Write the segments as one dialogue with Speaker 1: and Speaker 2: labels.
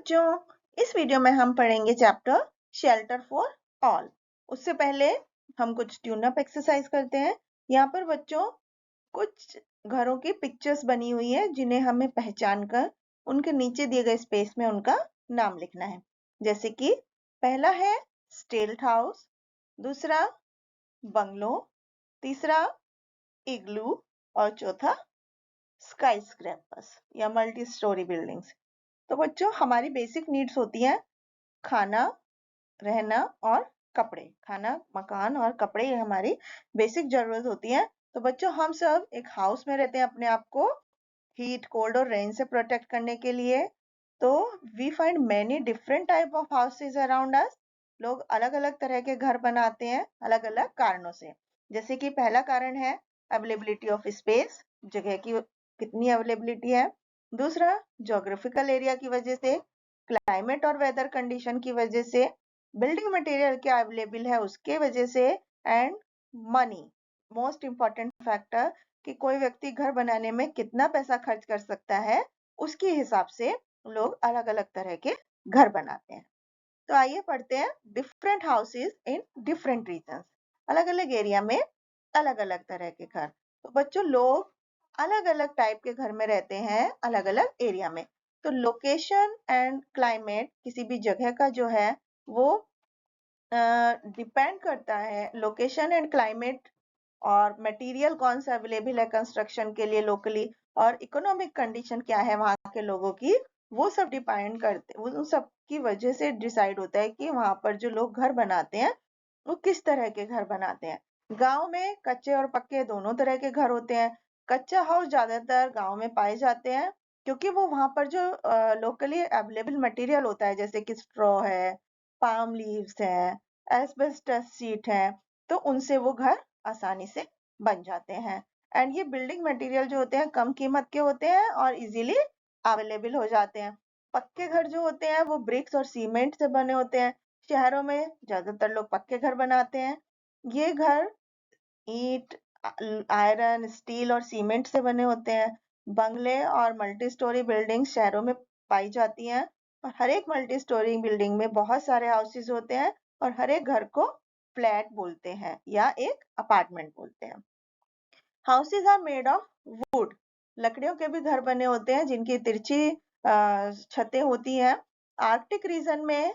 Speaker 1: बच्चों, इस वीडियो में हम पढ़ेंगे चैप्टर शेल्टर फॉर ऑल। उससे पहले हम कुछ ट्यून अप एक्सरसाइज करते हैं। यहाँ पर बच्चों कुछ घरों की पिक्चर्स बनी हुई है जिन्हें हमें पहचान कर उनके नीचे दिए गए स्पेस में उनका नाम लिखना है। जैसे कि पहला है स्टेल्ट हाउस, दूसरा बंगलो, तीसरा इग्लू और चौथा स्काई स्क्रैपर्स या मल्टी स्टोरी बिल्डिंग्स। तो बच्चों, हमारी बेसिक नीड्स होती हैं खाना, रहना और कपड़े। खाना, मकान और कपड़े, ये हमारी बेसिक जरूरत होती है। तो बच्चों, हम सब एक हाउस में रहते हैं अपने आप को हीट, कोल्ड और रेन से प्रोटेक्ट करने के लिए। तो we find many different type of houses around us. लोग अलग अलग तरह के घर बनाते हैं अलग अलग कारणों से। जैसे कि पहला कारण है अवेलेबिलिटी ऑफ स्पेस, जगह की कितनी अवेलेबिलिटी है। दूसरा, ज्योग्राफिकल एरिया की वजह से, क्लाइमेट और वेदर कंडीशन की वजह से, बिल्डिंग मटेरियल क्या अवेलेबल है उसके वजह से, and money, most important factor कि कोई व्यक्ति घर बनाने में कितना पैसा खर्च कर सकता है, उसके हिसाब से लोग अलग अलग तरह के घर बनाते हैं। तो आइए पढ़ते हैं different houses in different regions. अलग अलग एरिया में अलग अलग तरह के घर। तो बच्चों, लोग अलग अलग टाइप के घर में रहते हैं अलग अलग एरिया में। तो लोकेशन एंड क्लाइमेट, किसी भी जगह का जो है वो डिपेंड करता है लोकेशन एंड क्लाइमेट, और मटेरियल कौन सा अवेलेबल है कंस्ट्रक्शन के लिए लोकली, और इकोनॉमिक कंडीशन क्या है वहां के लोगों की, वो सब डिपेंड करते, उन सब की वजह से डिसाइड होता है कि वहां पर जो लोग घर बनाते हैं वो किस तरह के घर बनाते हैं। गांव में कच्चे और पक्के दोनों तरह के घर होते हैं। कच्चा हाउस ज्यादातर गांव में पाए जाते हैं क्योंकि वो वहां पर जो लोकली अवेलेबल मटेरियल होता है, जैसे कि स्ट्रॉ है, पाम लीव्स है, एस्बेस्टस शीट है, तो उनसे वो घर आसानी से बन जाते हैं। एंड ये बिल्डिंग मटेरियल जो होते हैं कम कीमत के होते हैं और इजीली अवेलेबल हो जाते हैं। पक्के घर जो होते हैं वो ब्रिक्स और सीमेंट से बने होते हैं। शहरों में ज्यादातर लोग पक्के घर बनाते हैं। ये घर ईंट, आयरन, स्टील और सीमेंट से बने होते हैं। बंगले और मल्टी स्टोरी बिल्डिंग शहरों में पाई जाती हैं, और हर एक मल्टी स्टोरी बिल्डिंग में बहुत सारे हाउसेज होते हैं, और हर एक घर को फ्लैट बोलते हैं या एक अपार्टमेंट बोलते हैं। Houses are made of wood. लकड़ियों के भी घर बने होते हैं जिनकी तिरछी छतें होती हैं। आर्कटिक रीजन में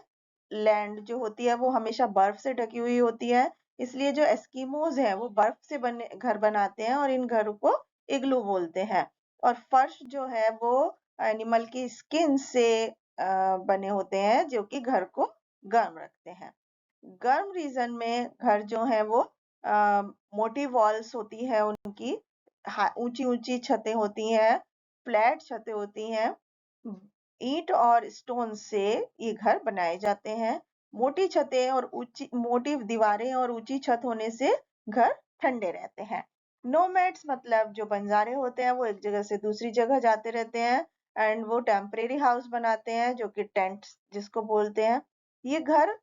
Speaker 1: लैंड जो होती है वो हमेशा बर्फ से ढकी हुई होती है, इसलिए जो एस्किमोज हैं वो बर्फ से बने घर बनाते हैं और इन घरों को इग्लू बोलते हैं। और फर्श जो है वो एनिमल की स्किन से बने होते हैं जो कि घर को गर्म रखते हैं। गर्म रीजन में घर जो है वो मोटी वॉल्स होती है उनकी, ऊंची ऊंची छतें होती हैं, फ्लैट छतें होती हैं। ईंट और स्टोन से ये घर बनाए जाते हैं। मोटी छतें और ऊंची मोटी दीवारें और ऊंची छत होने से घर ठंडे रहते हैं। नोमैड्स मतलब जो बंजारे होते हैं वो एक जगह से दूसरी जगह जाते रहते हैं, एंड वो टेम्परेरी हाउस बनाते हैं जो कि टेंट जिसको बोलते हैं। ये घर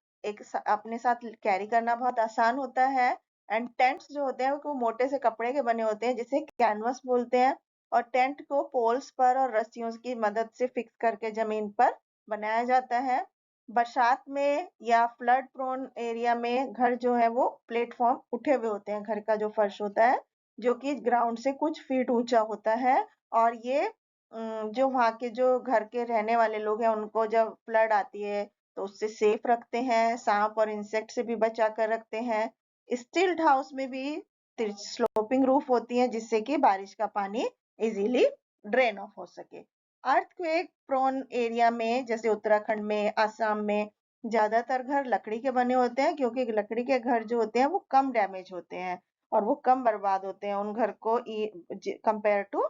Speaker 1: अपने साथ कैरी करना बहुत आसान होता है। एंड टेंट्स जो होते हैं वो मोटे से कपड़े के बने होते हैं जिसे कैनवस बोलते हैं, और टेंट को पोल्स पर और रस्सियों की मदद से फिक्स करके जमीन पर बनाया जाता है। बरसात में या फ्लड प्रोन एरिया में घर जो है वो प्लेटफॉर्म उठे हुए होते हैं, घर का जो फर्श होता है जो कि ग्राउंड से कुछ फीट ऊंचा होता है। और ये जो वहाँ के जो घर के रहने वाले लोग हैं उनको जब फ्लड आती है तो उससे सेफ रखते हैं, सांप और इंसेक्ट से भी बचा कर रखते हैं। स्टिल्ट हाउस में भी स्लोपिंग रूफ होती है जिससे कि बारिश का पानी इजीली ड्रेन ऑफ हो सके। अर्थक्वेक प्रोन एरिया में जैसे उत्तराखंड में, असम में ज्यादातर घर लकड़ी के बने होते हैं क्योंकि लकड़ी के घर जो होते हैं वो कम डैमेज होते हैं और वो कम बर्बाद होते हैं उन घर को कंपेयर टू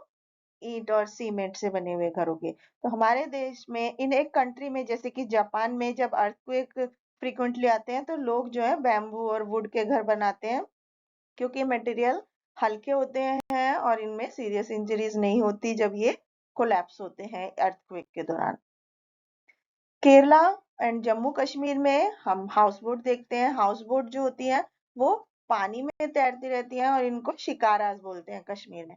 Speaker 1: ईंट और सीमेंट से बने हुए घरों के। तो हमारे देश में, इन एक कंट्री में जैसे कि जापान में, जब अर्थक्वेक फ्रीक्वेंटली आते हैं तो लोग जो है बैम्बू और वुड के घर बनाते हैं क्योंकि मटेरियल हल्के होते हैं और इनमें सीरियस इंजरीज नहीं होती जब ये कोलैप्स होते हैं अर्थक्वेक के दौरान। केरला एंड जम्मू कश्मीर में हम हाउस बोट देखते हैं। हाउस बोट जो होती है वो पानी में तैरती रहती हैं और इनको शिकाराज बोलते हैं कश्मीर में।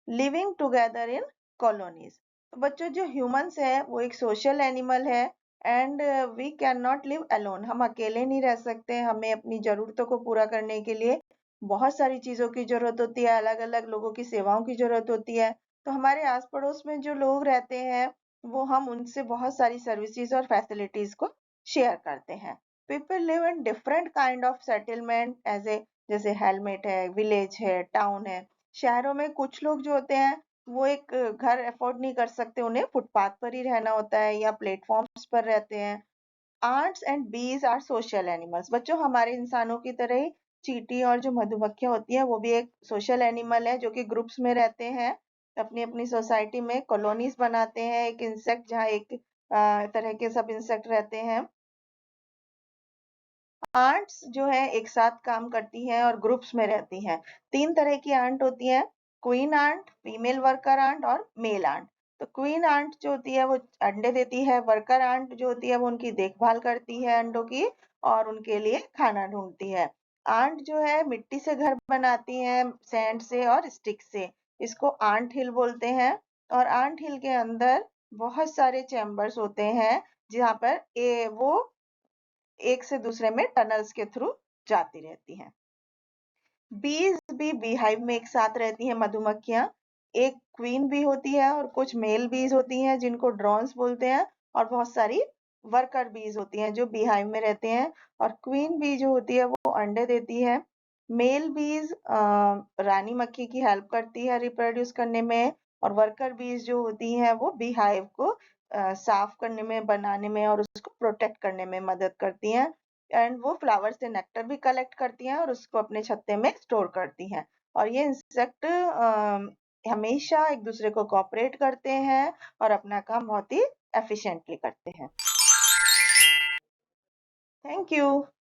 Speaker 1: Living together in colonies. तो बच्चों जो ह्यूमंस है वो एक सोशल एनिमल है and we can not live alone. हम अकेले नहीं रह सकते, हमें अपनी जरूरतों को पूरा करने के लिए बहुत सारी चीजों की जरूरत होती है, अलग अलग लोगों की सेवाओं की जरूरत होती है। तो हमारे आस पड़ोस में जो लोग रहते हैं वो हम उनसे बहुत सारी सर्विसेज और फैसिलिटीज को शेयर करते हैं। People live in different kind of settlement as a, जैसे हेलमेट है, विलेज है, टाउन है। शहरों में कुछ लोग जो होते हैं वो एक घर अफोर्ड नहीं कर सकते, उन्हें फुटपाथ पर ही रहना होता है या प्लेटफॉर्म्स पर रहते हैं। Ants and bees are social animals. बच्चों हमारे इंसानों की तरह ही चींटी और जो मधुमक्खियां होती हैं वो भी एक सोशल एनिमल है, जो कि ग्रुप्स में रहते हैं, अपनी अपनी सोसाइटी में कॉलोनीज बनाते हैं। एक इंसेक्ट जहाँ एक तरह के सब इंसेक्ट रहते हैं। आंट्स जो है एक साथ काम करती हैं और ग्रुप्स में रहती हैं। 3 तरह की आंट होती हैं, queen ant, female worker ant और मेल आंट। तो क्वीन आंट जो होती है वो अंडे देती है, वर्कर आंट जो होती है वो उनकी देखभाल करती है अंडों की और उनके लिए खाना ढूंढती है। आंट जो है मिट्टी से घर बनाती है, सैंड से और स्टिक से। इसको आंट हिल बोलते हैं। और आंट हिल के अंदर बहुत सारे चैम्बर्स होते हैं जहाँ पर वो एक से दूसरे में टनल्स के थ्रू जाती रहती हैं। बीज भी बीहाइव में एक साथ रहती हैं, मधुमक्खियां। एक क्वीन बी होती है और कुछ मेल बीज होती हैं जिनको ड्रोन्स बोलते हैं, और बहुत सारी वर्कर बीज होती हैं जो बीहाइव में रहते हैं। और क्वीन बी जो होती है वो अंडे देती है। मेल बीज रानी मक्खी की हेल्प करती है रिप्रोड्यूस करने में, और वर्कर बीज जो होती हैं वो बीहाइव को साफ करने में, बनाने में और उसको प्रोटेक्ट करने में मदद करती हैं। एंड वो फ्लावर से नेक्टर भी कलेक्ट करती हैं और उसको अपने छत्ते में स्टोर करती हैं। और ये इंसेक्ट हमेशा एक दूसरे को कोऑपरेट करते हैं और अपना काम बहुत ही एफिशिएंटली करते हैं। Thank you.